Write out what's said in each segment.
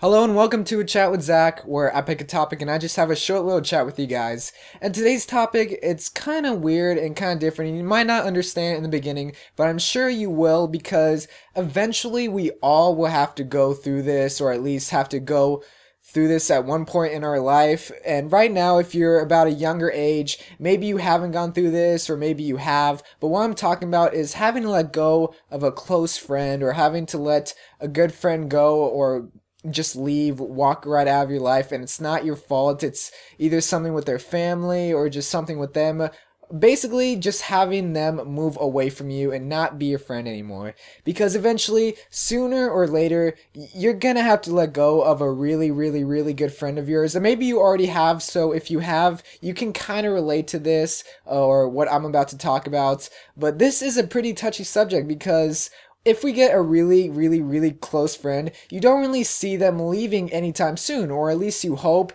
Hello and welcome to a chat with Zach, where I pick a topic and I just have a short little chat with you guys. And today's topic, it's kind of weird and kind of different. You might not understand it in the beginning, but I'm sure you will, because eventually we all will have to go through this, or at least have to go through this at one point in our life. And right now, if you're about a younger age, maybe you haven't gone through this, or maybe you have. But what I'm talking about is having to let go of a close friend, or having to let a good friend go, or just leave, walk right out of your life, and it's not your fault. It's either something with their family or just something with them. Basically, just having them move away from you and not be your friend anymore. Because eventually, sooner or later, you're gonna have to let go of a really, really, really good friend of yours. And maybe you already have, so if you have, you can kind of relate to this or what I'm about to talk about. But this is a pretty touchy subject because if we get a really, really, really close friend, you don't really see them leaving anytime soon, or at least you hope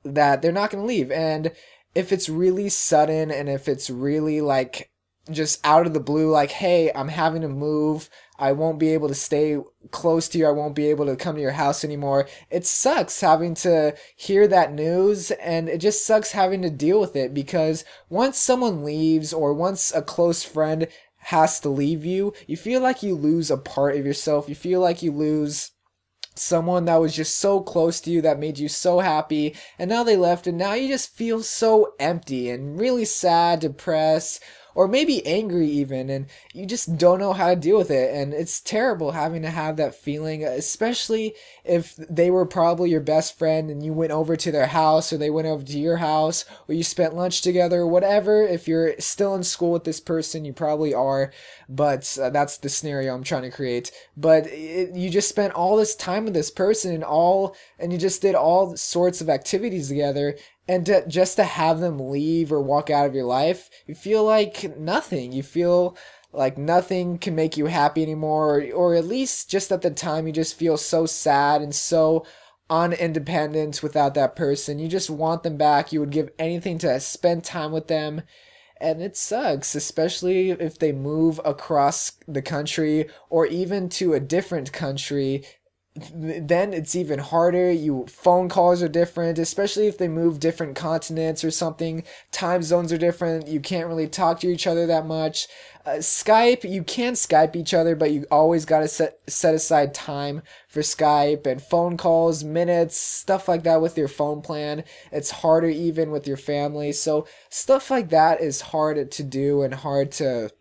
that they're not going to leave. And if it's really sudden, and if it's really like just out of the blue, like, hey, I'm having to move, I won't be able to stay close to you, I won't be able to come to your house anymore, it sucks having to hear that news, and it just sucks having to deal with it, because once someone leaves, or once a close friend has to leave you, you feel like you lose a part of yourself. You feel like you lose someone that was just so close to you, that made you so happy, and now they left, and now you just feel so empty and really sad, depressed, or maybe angry even, and you just don't know how to deal with it. And it's terrible having to have that feeling, especially if they were probably your best friend and you went over to their house, or they went over to your house, or you spent lunch together, whatever. If you're still in school with this person, you probably are, but that's the scenario I'm trying to create. But you just spent all this time with this person, and you just did all sorts of activities together, and just to have them leave or walk out of your life, you feel like nothing. You feel like nothing can make you happy anymore, or at least just at the time you just feel so sad and so unindependent without that person. You just want them back. You would give anything to spend time with them. And it sucks, especially if they move across the country, or even to a different country. Then it's even harder. Phone calls are different, especially if they move different continents or something. Time zones are different. You can't really talk to each other that much. Skype, you can Skype each other, but you always gotta set aside time for Skype. And phone calls, minutes, stuff like that with your phone plan. It's harder even with your family. So stuff like that is hard to do, and hard to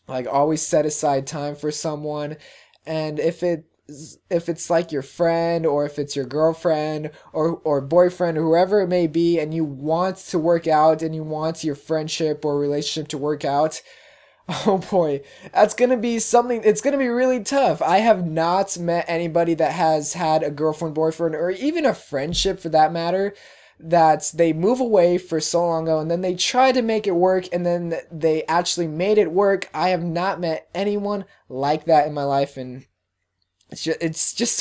like always set aside time for someone. And if it's like your friend, or if it's your girlfriend, or boyfriend, or whoever it may be, and you want to work out, and you want your friendship or relationship to work out, oh boy, that's gonna be something. It's gonna be really tough. I have not met anybody that has had a girlfriend, boyfriend, or even a friendship for that matter, that they move away for so long ago, and then they try to make it work, and then they actually made it work. I have not met anyone like that in my life, and it's just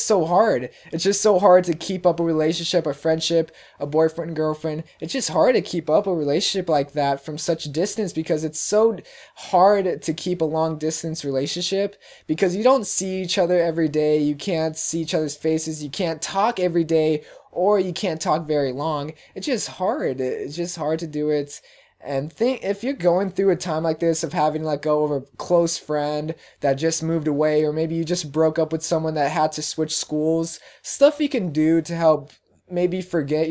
so hard. It's just so hard to keep up a relationship, a friendship, a boyfriend, girlfriend. It's just hard to keep up a relationship like that from such distance, because it's so hard to keep a long distance relationship, because you don't see each other every day. You can't see each other's faces. You can't talk every day, or you can't talk very long. It's just hard. It's just hard to do it. And think, if you're going through a time like this of having to let go of a close friend that just moved away, or maybe you just broke up with someone that had to switch schools, stuff you can do to help maybe forget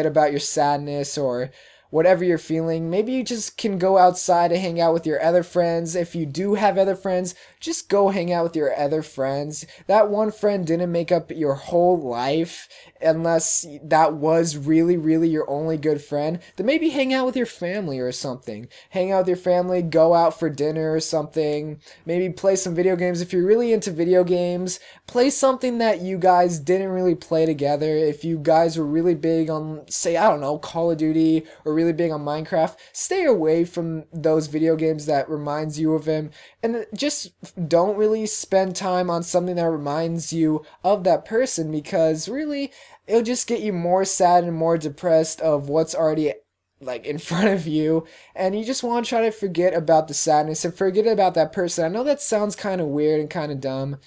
about your sadness or whatever you're feeling. Maybe you just can go outside and hang out with your other friends. If you do have other friends, just go hang out with your other friends. That one friend didn't make up your whole life, unless that was really, really your only good friend. Then maybe hang out with your family or something. Hang out with your family, go out for dinner or something. Maybe play some video games. If you're really into video games, play something that you guys didn't really play together. If you guys were really big on, say, I don't know, Call of Duty, or really big on Minecraft, stay away from those video games that reminds you of him, and just don't really spend time on something that reminds you of that person, because really it'll just get you more sad and more depressed of what's already like in front of you, and you just want to try to forget about the sadness and forget about that person. I know that sounds kind of weird and kind of dumb,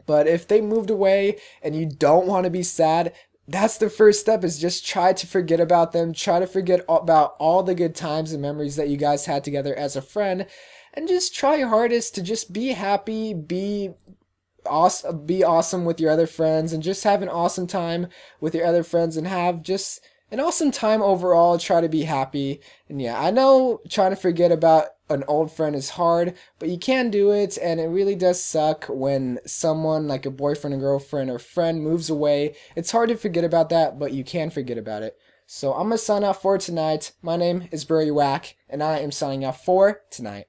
But if they moved away and you don't want to be sad, that's the first step, is just try to forget about them. Try to forget about all the good times and memories that you guys had together as a friend, and just try your hardest to just be happy, be awesome with your other friends, and just have an awesome time with your other friends, and have just an awesome time overall. Try to be happy. And yeah, I know trying to forget about an old friend is hard, but you can do it, and it really does suck when someone like a boyfriend or girlfriend or friend moves away. It's hard to forget about that, but you can forget about it. So I'm gonna sign off for tonight. My name is WACK, and I am signing off for tonight.